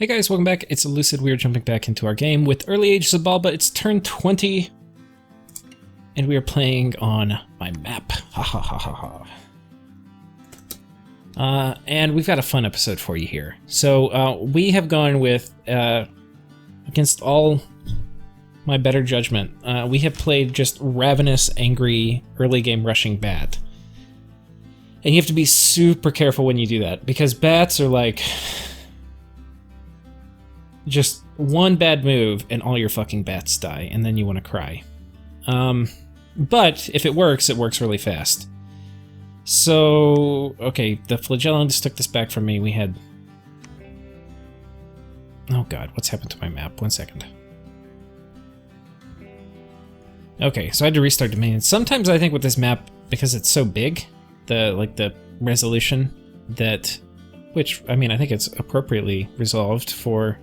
Hey guys, welcome back. It's Lucid. We are jumping back into our game with Early Age Xibalba. It's turn 20, and we are playing on my map. Ha ha ha ha ha. And we've got a fun episode for you here. So we have gone with, against all my better judgment, we have played just ravenous, angry, early game rushing bat. And you have to be super careful when you do that, because bats are like just one bad move and all your fucking bats die, and then you want to cry. But if it works really fast. So, okay, the flagellum just took this back from me. We had... Oh god, what's happened to my map? 1 second. Okay, so I had to restart Dominion. Sometimes I think with this map, because it's so big, the resolution, that... Which, I mean, I think it's appropriately resolved for...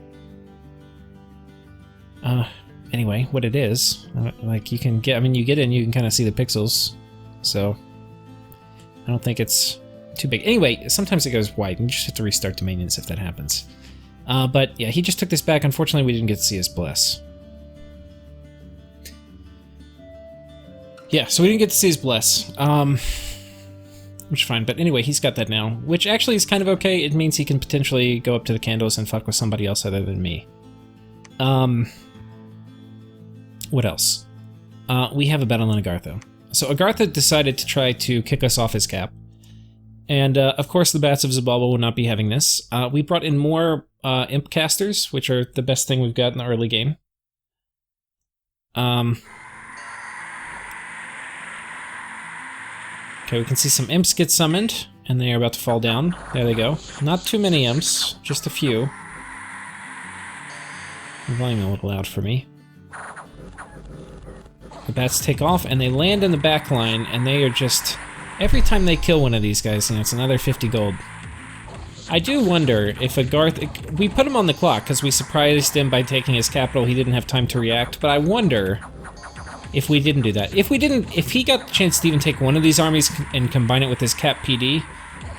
anyway, what it is, like you can get, I mean, you get in, you can kind of see the pixels, so I don't think it's too big. Anyway, sometimes it goes wide, and you just have to restart Dominions if that happens. But yeah, he just took this back. Unfortunately, we didn't get to see his bless. Yeah, so we didn't get to see his bless, which is fine, but anyway, he's got that now, which actually is kind of okay. It means he can potentially go up to the candles and fuck with somebody else other than me. What else? We have a battle in Agartha. So Agartha decided to try to kick us off his cap. And of course the bats of Xibalba will not be having this. We brought in more imp casters, which are the best thing we've got in the early game. Okay, we can see some imps get summoned, and they are about to fall down. There they go. Not too many imps, just a few. The volume a little loud for me. The bats take off, and they land in the back line, and they are just... Every time they kill one of these guys, you know, it's another 50 gold. I do wonder if Agartha... We put him on the clock, because we surprised him by taking his capital. He didn't have time to react, but I wonder if we didn't do that. If he got the chance to even take one of these armies and combine it with his cap PD,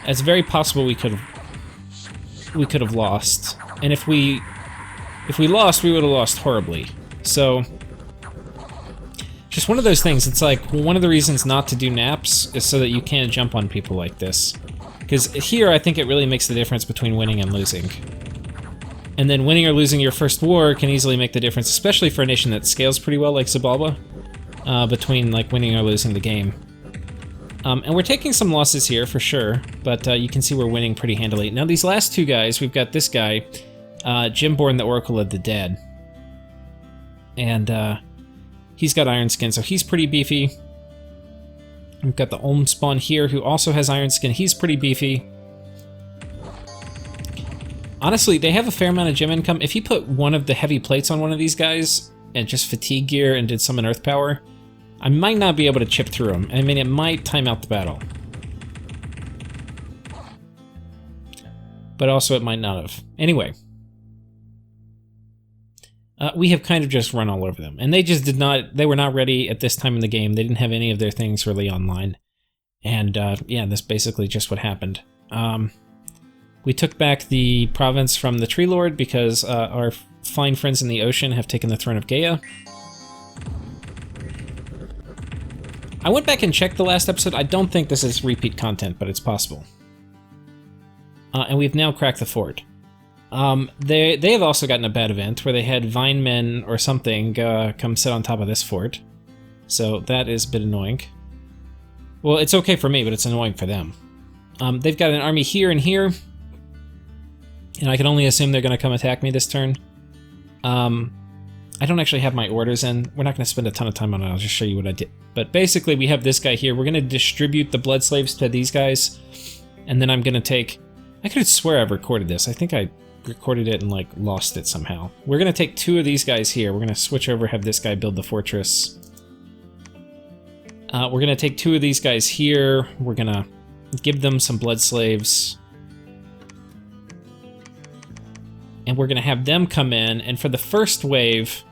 it's very possible we could have lost. And if we lost, we would have lost horribly. So... Just one of those things, it's like, one of the reasons not to do naps is so that you can't jump on people like this. Because here, I think it really makes the difference between winning and losing. And then winning or losing your first war can easily make the difference, especially for a nation that scales pretty well like Xibalba, between like winning or losing the game. And we're taking some losses here, for sure, but you can see we're winning pretty handily. Now these last two guys, we've got this guy, Jimborn, the Oracle of the Dead. And, he's got Iron Skin, so he's pretty beefy. We've got the Olm Spawn here, who also has Iron Skin. He's pretty beefy. Honestly, they have a fair amount of gem income. If you put one of the heavy plates on one of these guys, and just fatigue gear and did summon Earth Power, I might not be able to chip through them. I mean, it might time out the battle. But also it might not have. Anyway. We have kind of just run all over them. And they just they were not ready at this time in the game. They didn't have any of their things really online. And yeah, that's basically just what happened. We took back the province from the Tree Lord because our fine friends in the ocean have taken the throne of Gaia. I went back and checked the last episode. I don't think this is repeat content, but it's possible. And we've now cracked the fort. They have also gotten a bad event where they had vine men or something come sit on top of this fort. So that is a bit annoying. Well, it's okay for me, but it's annoying for them. They've got an army here and here. And I can only assume they're going to come attack me this turn. I don't actually have my orders in. We're not going to spend a ton of time on it. I'll just show you what I did. But basically, we have this guy here. We're going to distribute the blood slaves to these guys. And then I'm going to take... I could swear I've recorded this. I think I recorded it and like lost it somehow. We're gonna take two of these guys here. We're gonna switch over, have this guy build the fortress. We're gonna take two of these guys here. We're gonna give them some blood slaves. And we're gonna have them come in, and for the first wave,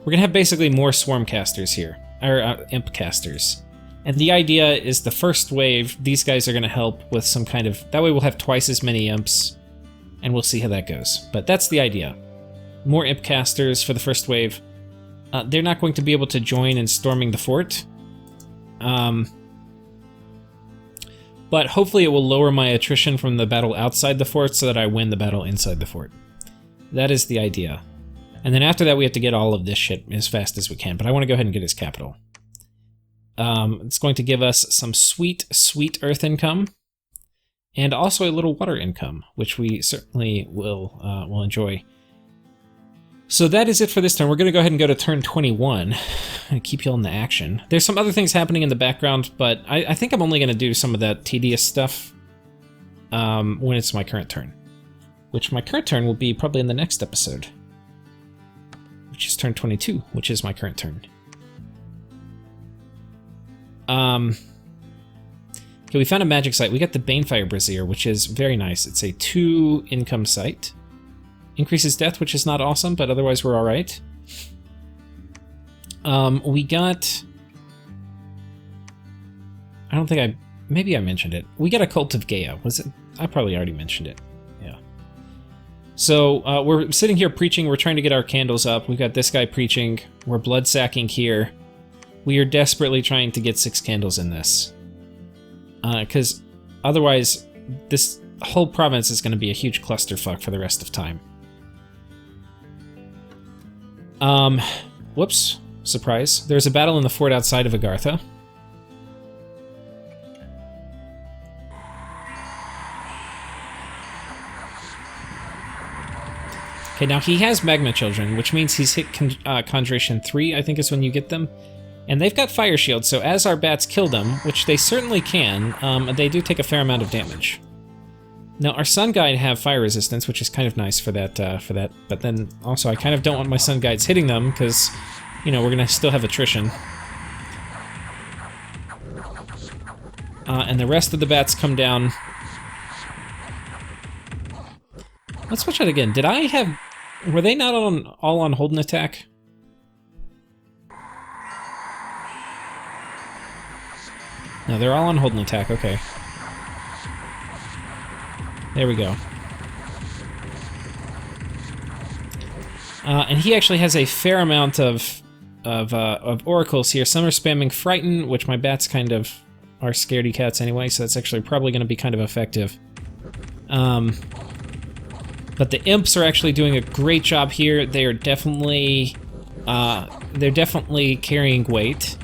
we're gonna have basically more swarm casters here, or imp casters. And the idea is the first wave, these guys are gonna help with some kind of, that way we'll have twice as many imps. and we'll see how that goes. But that's the idea. More imp casters for the first wave. They're not going to be able to join in storming the fort. But hopefully it will lower my attrition from the battle outside the fort so that I win the battle inside the fort. That is the idea. And then after that we have to get all of this shit as fast as we can, but I want to go ahead and get his capital. It's going to give us some sweet, sweet earth income, and also a little water income, which we certainly will enjoy. So that is it for this turn. We're going to go ahead and go to turn 21 and keep you all in the action. There's some other things happening in the background, but I think I'm only going to do some of that tedious stuff when it's my current turn. Which my current turn will be probably in the next episode. Which is turn 22, which is my current turn. Okay, we found a magic site. We got the Banefire Brazier, which is very nice. It's a 2 income site. Increases death, which is not awesome, but otherwise we're alright. We got... I don't think maybe I mentioned it. We got a Cult of Gaia. Was it? I probably already mentioned it. Yeah. So, we're sitting here preaching. We're trying to get our candles up. We've got this guy preaching. We're blood sacking here. We are desperately trying to get 6 candles in this. Because otherwise, this whole province is going to be a huge clusterfuck for the rest of time. Whoops. Surprise. There's a battle in the fort outside of Agartha. Okay, now he has Magma Children, which means he's hit Conjuration 3, I think is when you get them. And they've got Fire Shields, so as our bats kill them, which they certainly can, they do take a fair amount of damage. Now, our Sun Guide have fire resistance, which is kind of nice for that, but then also I kind of don't want my Sun Guides hitting them, because, you know, we're going to still have attrition. And the rest of the bats come down. Let's watch that again. Did I have... Were they not all on hold and attack? No, they're all on hold and attack, okay. There we go. And he actually has a fair amount of oracles here. Some are spamming Frighten, which my bats kind of are scaredy cats anyway, so that's actually probably going to be kind of effective. But the imps are actually doing a great job here. They are definitely carrying weight.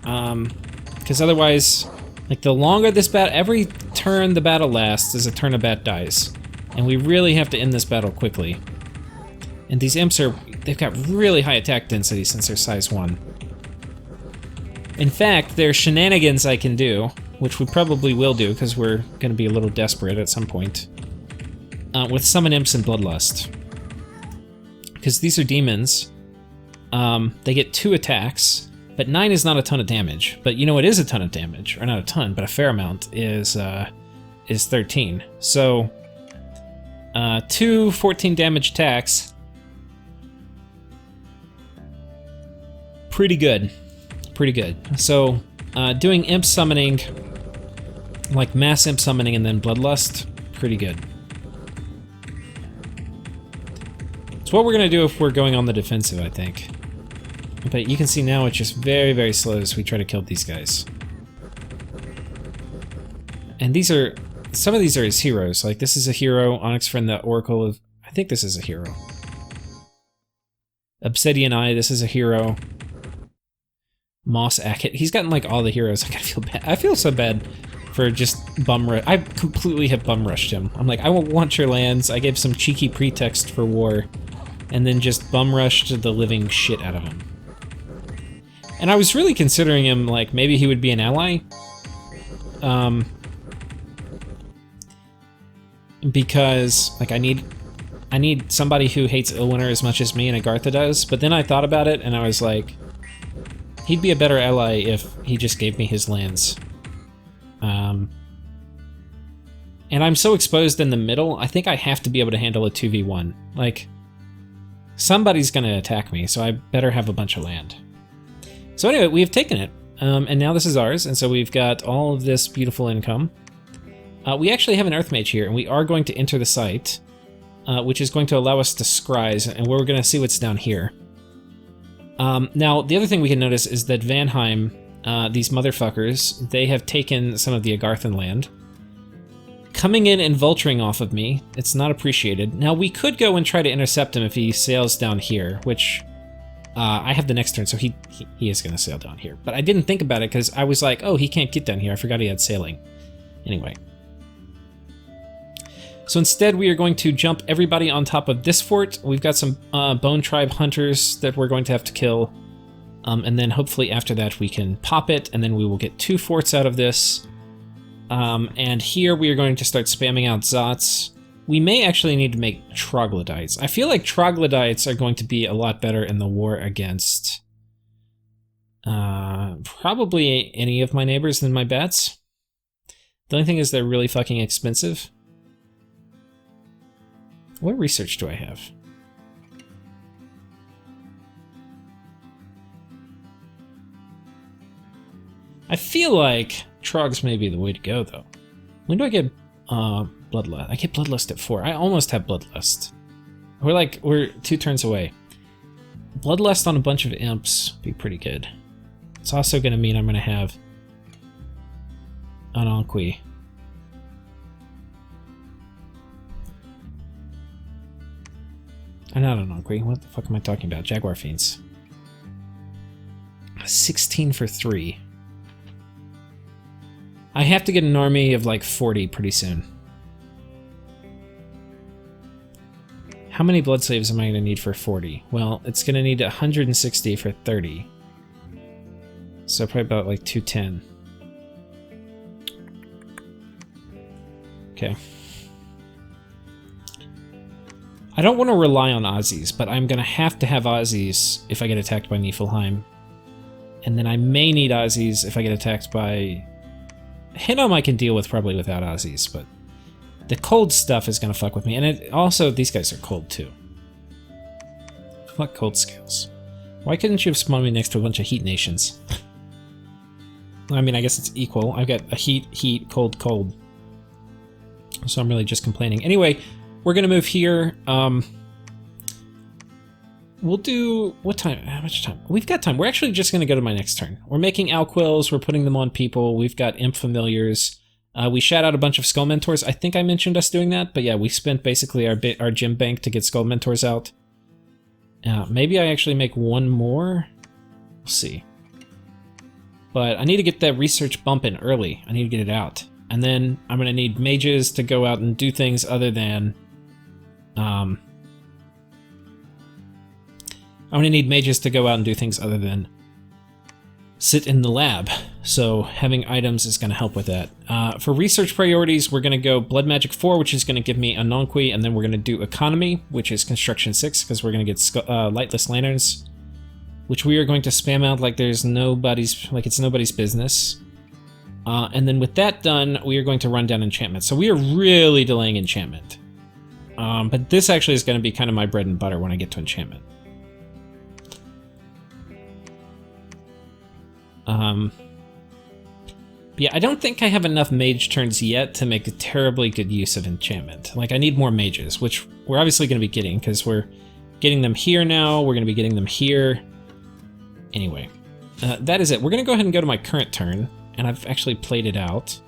Because otherwise, like, the longer this battle, every turn the battle lasts is a turn a bat dies. And we really have to end this battle quickly. And these imps they've got really high attack density since they're size 1. In fact, there's shenanigans I can do, which we probably will do because we're going to be a little desperate at some point. With Summon Imps and Bloodlust. Because these are demons. They get 2 attacks. But 9 is not a ton of damage. But you know what is a ton of damage? Or not a ton, but a fair amount is 13. So, 2 14 damage attacks. Pretty good. Pretty good. So, doing imp summoning, like mass imp summoning and then Bloodlust, pretty good. It's what we're going to do if we're going on the defensive, I think. But you can see now it's just very, very slow as we try to kill these guys. And these are... Some of these are his heroes. Like, this is a hero. Onyx Friend, the Oracle of... I think this is a hero. Obsidian Eye, this is a hero. Moss Acket. He's gotten, like, all the heroes. I gotta feel bad. I feel so bad for just bum rush. I completely have bum rushed him. I'm like, I won't want your lands. I gave some cheeky pretext for war. And then just bum rushed the living shit out of him. And I was really considering him, like, maybe he would be an ally. Because, like, I need somebody who hates Illwinter as much as me and Agartha does. But then I thought about it, and I was like, he'd be a better ally if he just gave me his lands. And I'm so exposed in the middle, I think I have to be able to handle a 2v1. Like, somebody's gonna attack me, so I better have a bunch of land. So anyway, we've taken it, and now this is ours, and so we've got all of this beautiful income. We actually have an Earth Mage here, and we are going to enter the site, which is going to allow us to scries, and we're going to see what's down here. Now, the other thing we can notice is that Vanheim, these motherfuckers, they have taken some of the Agarthan land. Coming in and vulturing off of me. It's not appreciated. Now, we could go and try to intercept him if he sails down here, which I have the next turn, so he is going to sail down here. But I didn't think about it because I was like, oh, he can't get down here. I forgot he had sailing. Anyway. So instead, we are going to jump everybody on top of this fort. We've got some Bone Tribe hunters that we're going to have to kill. And then hopefully after that, we can pop it, and then we will get 2 forts out of this. And here we are going to start spamming out Zots. We may actually need to make troglodytes. I feel like troglodytes are going to be a lot better in the war against probably any of my neighbors than my bats. The only thing is they're really fucking expensive. What research do I have? I feel like Trogs may be the way to go, though. When do I get Bloodlust? I get Bloodlust at 4. I almost have Bloodlust. We're 2 turns away. Bloodlust on a bunch of imps would be pretty good. It's also going to mean I'm going to have an Anqui. Not an Anqui. What the fuck am I talking about? Jaguar Fiends. 16 for 3. I have to get an army of like 40 pretty soon. How many blood slaves am I going to need for 40? Well, it's going to need 160 for 30. So probably about like 210. Okay. I don't want to rely on Aussies, but I'm going to have Aussies if I get attacked by Niflheim. And then I may need Aussies if I get attacked by... Hinnom I can deal with probably without Aussies, but the cold stuff is going to fuck with me. And also, these guys are cold too. Fuck cold scales. Why couldn't you have spawned me next to a bunch of heat nations? I mean, I guess it's equal. I've got a heat, cold, cold. So I'm really just complaining. Anyway, we're going to move here. We'll do... What time? How much time? We've got time. We're actually just going to go to my next turn. We're making Alquills. We're putting them on people. We've got Imp Familiars. We shat out a bunch of Skull Mentors. I think I mentioned us doing that. But yeah, we spent basically our gem bank to get Skull Mentors out. Maybe I actually make one more. We'll see. But I need to get that research bumping early. I need to get it out. And then I'm going to need mages to go out and do things other than... I'm going to need mages to go out and do things other than sit in the lab. So having items is going to help with that. For research priorities, we're going to go Blood Magic 4, which is going to give me a Nonqui, and then we're going to do Economy, which is Construction 6, because we're going to get Lightless Lanterns, which we are going to spam out like it's nobody's business. And then with that done, we are going to run down enchantment. So we are really delaying enchantment. But this actually is going to be kind of my bread and butter when I get to enchantment. Yeah, I don't think I have enough mage turns yet to make a terribly good use of enchantment. Like, I need more mages, which we're obviously going to be getting, because we're getting them here now, we're going to be getting them here. Anyway, that is it. We're going to go ahead and go to my current turn, and I've actually played it out.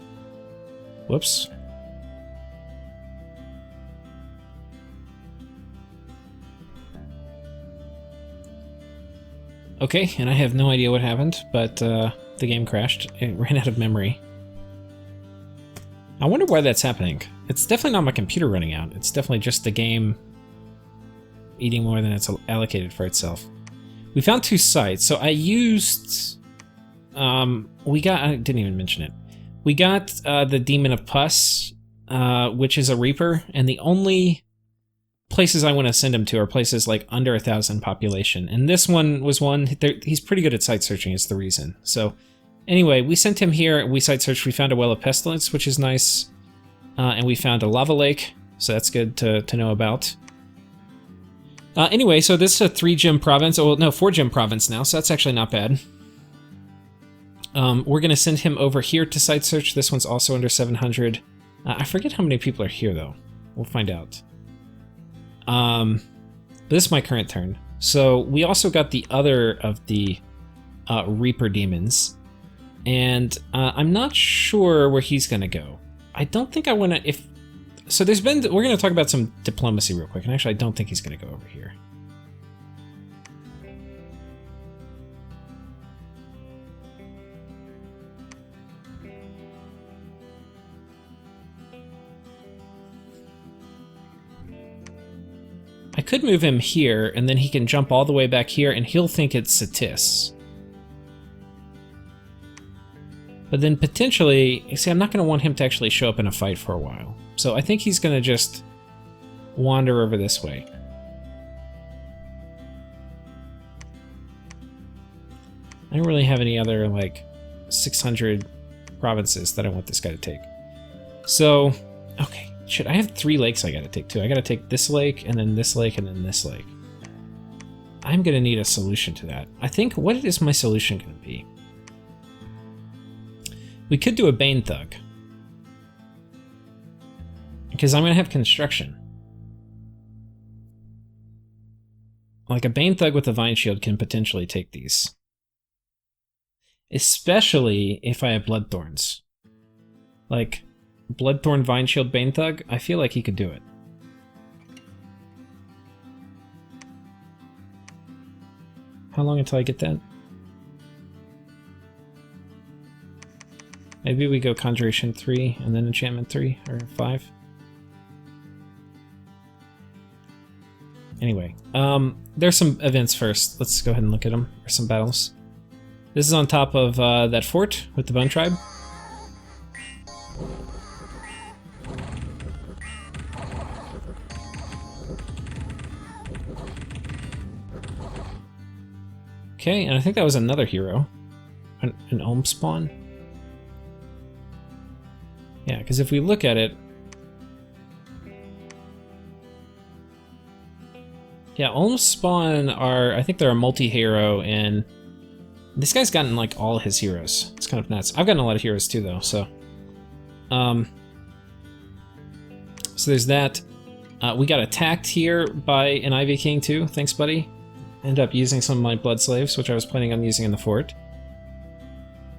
Whoops. Okay, and I have no idea what happened, but the game crashed. It ran out of memory. I wonder why that's happening. It's definitely not my computer running out. It's definitely just the game eating more than it's allocated for itself. We found 2 sites, so I used... I didn't even mention it. We got the Demon of Pus, which is a Reaper, and the only places I want to send him to are places like under 1,000 population. And this one was one, he's pretty good at site searching, is the reason. So anyway, we sent him here, we site searched, we found a Well of Pestilence, which is nice. And we found a lava lake, so that's good to know about. Anyway, so this is a 3-gem province, oh no, 4-gem province now, so that's actually not bad. We're going to send him over here to site search. This one's also under 700. I forget how many people are here, though. We'll find out. This is my current turn. So we also got the other of the Reaper demons. And I'm not sure where he's going to go. I don't think I want to... So there's been... We're going to talk about some diplomacy real quick. And actually, I don't think he's going to go over here. I could move him here, and then he can jump all the way back here, and he'll think it's Satis. But then potentially, you see, I'm not going to want him to actually show up in a fight for a while. So I think he's going to just wander over this way. I don't really have any other, like, 600 provinces that I want this guy to take. So, okay. Shit, I have 3 lakes I gotta take too. I gotta take this lake, and then this lake, and then this lake. I'm gonna need a solution to that. I think, what is my solution gonna be? We could do a Bane Thug. Because I'm gonna have construction. Like, a Bane Thug with a Vine Shield can potentially take these. Especially if I have Bloodthorns. Like... Bloodthorn, Vine Shield, Bane Thug, I feel like he could do it. How long until I get that? Maybe we go Conjuration 3 and then Enchantment 3 or 5. Anyway, there's some events first. Let's go ahead and look at them. There's some battles. This is on top of that fort with the Bone Tribe. Okay, and I think that was another hero. An Olm spawn? Yeah, because if we look at it... Yeah, Olm spawn are... I think they're a multi-hero, and... This guy's gotten, like, all his heroes. It's kind of nuts. I've gotten a lot of heroes, too, though, so... So there's that. We got attacked here by an Ivy King, too. Thanks, buddy. End up using some of my blood slaves, which I was planning on using in the fort.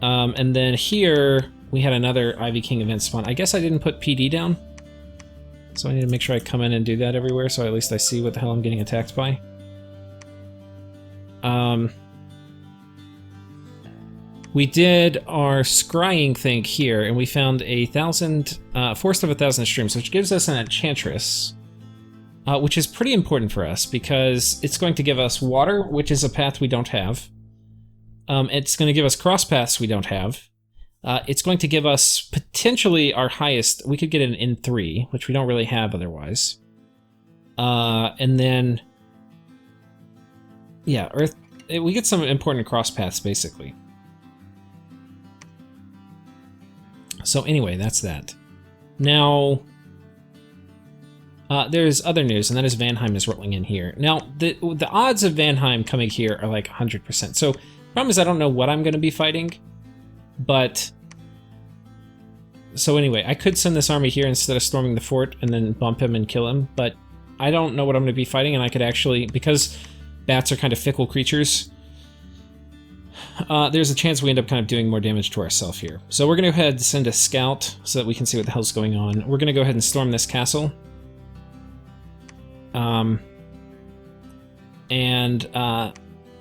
And then here, we had another Ivy King event spawn. I guess I didn't put PD down. So I need to make sure I come in and do that everywhere, so at least I see what the hell I'm getting attacked by. We did our scrying thing here, and we found a Forest of 1,000 Streams, which gives us an Enchantress. Which is pretty important for us because it's going to give us water, which is a path we don't have. It's going to give us cross paths we don't have. It's going to give us potentially our highest. We could get an N3, which we don't really have otherwise. And then, yeah, Earth. We get some important cross paths basically. So anyway, that's that. Now. There's other news, and that is Vanheim is rolling in here. Now, the odds of Vanheim coming here are like 100%. So, problem is I don't know what I'm going to be fighting, but... So anyway, I could send this army here instead of storming the fort and then bump him and kill him, but I don't know what I'm going to be fighting, and I could actually... Because bats are kind of fickle creatures, there's a chance we end up kind of doing more damage to ourselves here. So we're going to go ahead and send a scout so that we can see what the hell's going on. We're going to go ahead and storm this castle.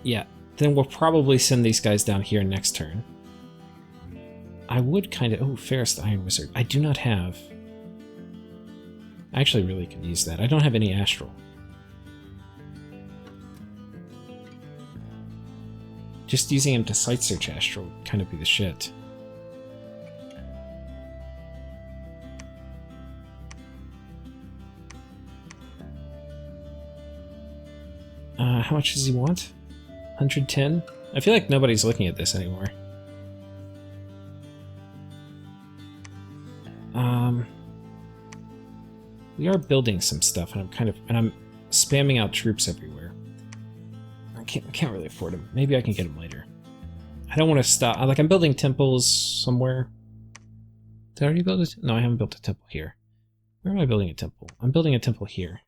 Yeah, then we'll probably send these guys down here next turn. I would kind of... Oh, Fairest Iron Wizard. I do not have... I actually really could use that. I don't have any Astral. Just using him to Site Search Astral would kind of be the shit. How much does he want? 110? I feel like nobody's looking at this anymore. We are building some stuff, and I'm spamming out troops everywhere. I can't really afford them. Maybe I can get them later. I don't want to stop. Like, I'm building temples somewhere. Did I already build it? No, I haven't built a temple here. Where am I building a temple? I'm building a temple here.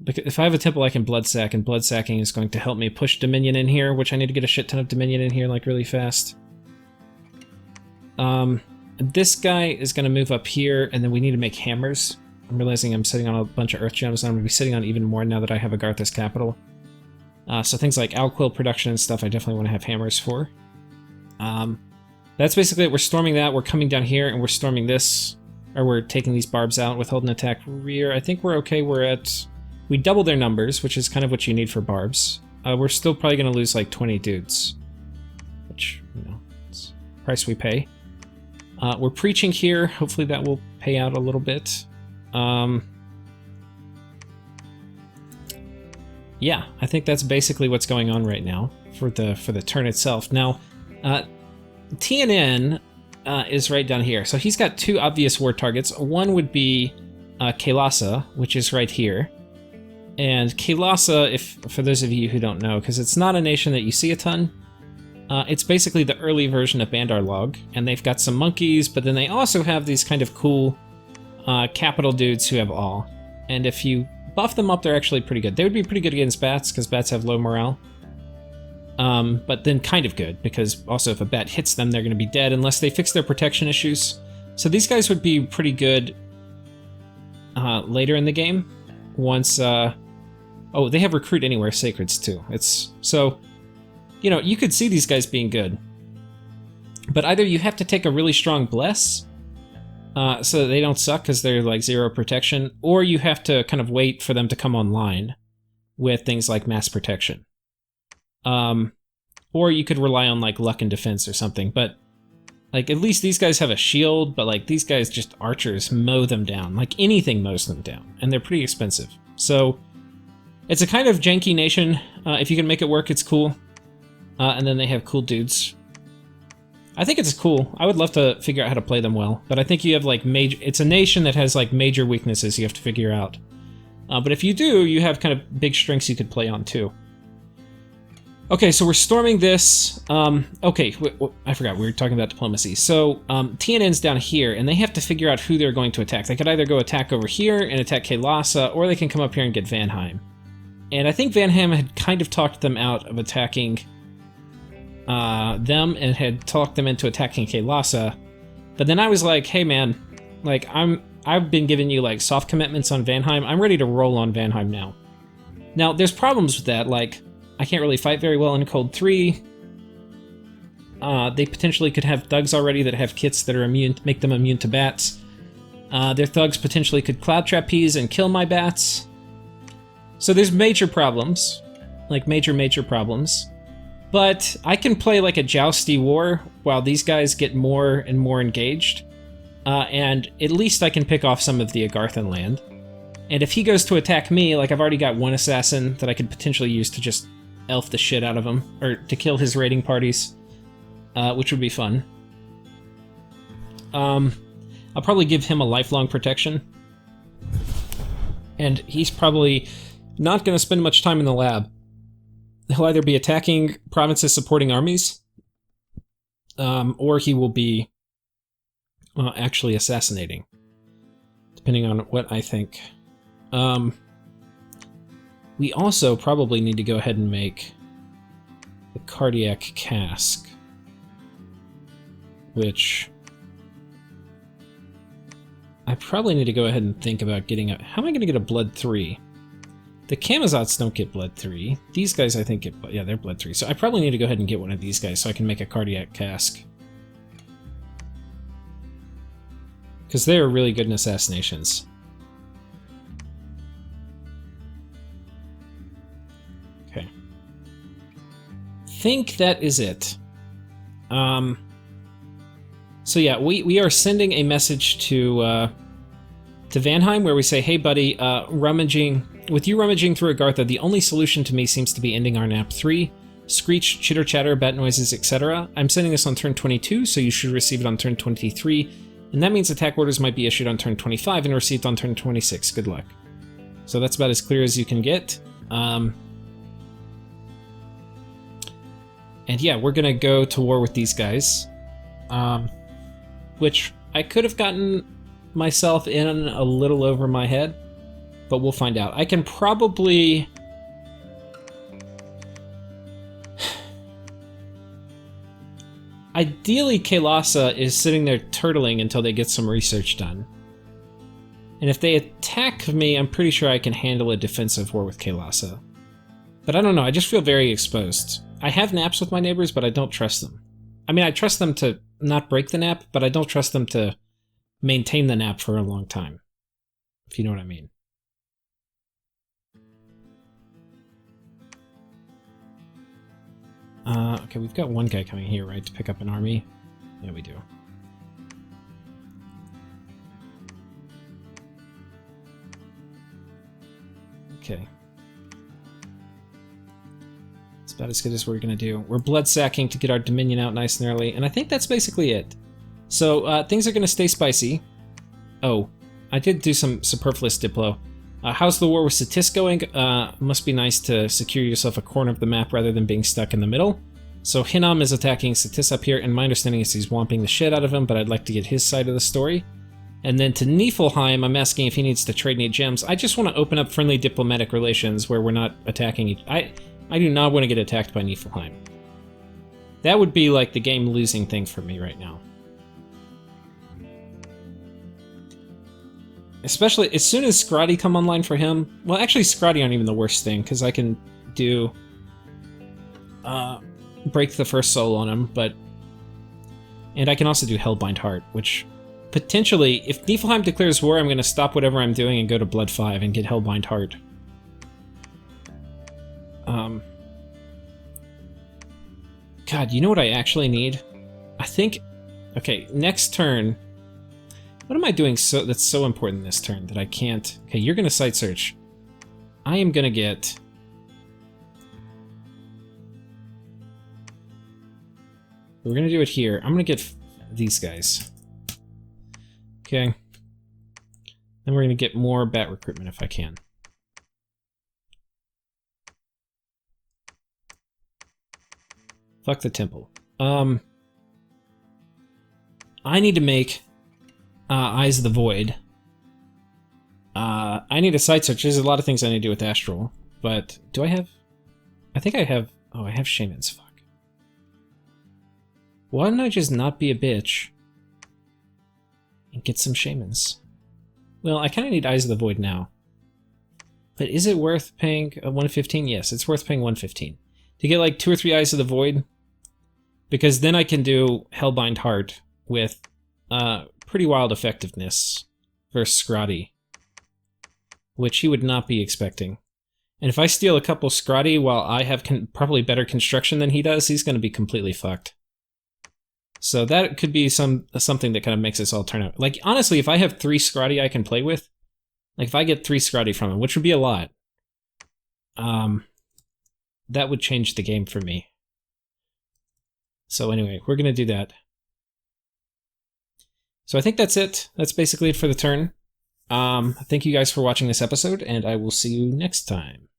Because if I have a temple, I can blood sack, and blood sacking is going to help me push Dominion in here, which I need to get a shit ton of Dominion in here, like, really fast. This guy is going to move up here, and then we need to make hammers. I'm realizing I'm sitting on a bunch of earth gems, and I'm going to be sitting on even more now that I have Agartha's capital. So things like alquill production and stuff, I definitely want to have hammers for. That's basically it. We're storming that. We're coming down here, and we're storming this. Or we're taking these barbs out with hold and attack rear. I think we're okay. We double their numbers, which is kind of what you need for barbs. We're still probably going to lose like 20 dudes. Which, you know, it's the price we pay. We're preaching here. Hopefully that will pay out a little bit. Yeah, I think that's basically what's going on right now for the turn itself. Now, TNN is right down here. So he's got two obvious war targets. One would be Kailasa, which is right here. And Kailasa, for those of you who don't know, because it's not a nation that you see a ton, it's basically the early version of Bandarlog, and they've got some monkeys, but then they also have these kind of cool capital dudes who have awe. And if you buff them up, they're actually pretty good. They would be pretty good against bats, because bats have low morale. But then kind of good, because also if a bat hits them, they're going to be dead unless they fix their protection issues. So these guys would be pretty good later in the game. Once, oh, they have recruit anywhere sacreds too. So, you know, you could see these guys being good. But either you have to take a really strong bless, so that they don't suck because they're like 0 protection, or you have to kind of wait for them to come online with things like mass protection. Or you could rely on like luck and defense or something, but like at least these guys have a shield, but like these guys just archers mow them down. Like anything mows them down, and they're pretty expensive. So it's a kind of janky nation. If you can make it work, it's cool. And then they have cool dudes. I think it's cool. I would love to figure out how to play them well, but I think you have like it's a nation that has like major weaknesses you have to figure out. But if you do, you have kind of big strengths you could play on too. Okay, so we're storming this. Okay, I forgot, we were talking about diplomacy. So TNN's down here, and they have to figure out who they're going to attack. They could either go attack over here and attack Kailasa, or they can come up here and get Vanheim. And I think Vanheim had kind of talked them out of attacking them, and had talked them into attacking Kailasa. But then I was like, hey man, like I've been giving you like soft commitments on Vanheim. I'm ready to roll on Vanheim now. Now, there's problems with that, like I can't really fight very well in Cold 3. They potentially could have thugs already that have kits that are make them immune to bats. Their thugs potentially could cloud trapeze and kill my bats. So there's major problems, like major problems. But I can play like a jousty war while these guys get more and more engaged. And at least I can pick off some of the Agarthan land. And if he goes to attack me, like I've already got one assassin that I could potentially use to just elf the shit out of him, or to kill his raiding parties, which would be fun. I'll probably give him a lifelong protection. And he's probably not going to spend much time in the lab. He'll either be attacking provinces supporting armies, or he will be actually assassinating, depending on what I think. We also probably need to go ahead and make the cardiac cask, which I probably need to go ahead and think about getting a... How am I going to get a blood 3? The Kamazots don't get blood 3. These guys, I think, get... Yeah, they're blood 3. So I probably need to go ahead and get one of these guys so I can make a cardiac cask. Because they are really good in assassinations. Okay. Think that is it. So yeah, we are sending a message to Vanheim where we say, hey buddy, with you rummaging through Agartha, the only solution to me seems to be ending our nap 3. Screech, chitter chatter, bat noises, etc. I'm sending this on turn 22, so you should receive it on turn 23, and that means attack orders might be issued on turn 25 and received on turn 26. Good luck. So that's about as clear as you can get. And yeah, we're gonna go to war with these guys. Which I could have gotten myself in a little over my head, but we'll find out. I can probably... Ideally, Kailasa is sitting there turtling until they get some research done. And if they attack me, I'm pretty sure I can handle a defensive war with Kailasa. But I don't know, I just feel very exposed. I have naps with my neighbors, but I don't trust them. I mean, I trust them to not break the nap, but I don't trust them to maintain the nap for a long time. If you know what I mean. Okay, we've got one guy coming here, right, to pick up an army? Yeah, we do. Okay. It's about as good as we're gonna do. We're blood sacking to get our Dominion out nice and early, and I think that's basically it. So, things are gonna stay spicy. Oh, I did do some superfluous Diplo. How's the war with Satis going? Must be nice to secure yourself a corner of the map rather than being stuck in the middle. So Hinam is attacking Satis up here, and my understanding is he's whomping the shit out of him, but I'd like to get his side of the story. And then to Niflheim, I'm asking if he needs to trade any gems. I just want to open up friendly diplomatic relations where we're not attacking each... I do not want to get attacked by Niflheim. That would be like the game-losing thing for me right now. Especially as soon as Scrotty come online for him. Well, actually, Scrotty aren't even the worst thing, because I can do... break the first soul on him, but... And I can also do Hellbind Heart, which... Potentially, if Niflheim declares war, I'm going to stop whatever I'm doing and go to Blood 5 and get Hellbind Heart. God, you know what I actually need? I think... Okay, next turn... What am I doing that's so important this turn that I can't... Okay, you're going to site search. I am going to get... We're going to do it here. I'm going to get these guys. Okay. Then we're going to get more bat recruitment if I can. Fuck the temple. I need to make Eyes of the Void. I need a site search. There's a lot of things I need to do with Astral. But do I have... I think I have... Oh, I have Shamans. Fuck. Why don't I just not be a bitch and get some Shamans? Well, I kind of need Eyes of the Void now. But is it worth paying 115? Yes, it's worth paying 115. To get like 2 or 3 Eyes of the Void. Because then I can do Hellbind Heart with pretty wild effectiveness versus Scrotty. Which he would not be expecting. And if I steal a couple Scrotty while I have probably better construction than he does, he's going to be completely fucked. So that could be something that kind of makes this all turn out. Like, honestly, if I have 3 Scrotty I can play with, like if I get 3 Scrotty from him, which would be a lot, that would change the game for me. So anyway, we're going to do that. So I think that's it. That's basically it for the turn. Thank you guys for watching this episode, and I will see you next time.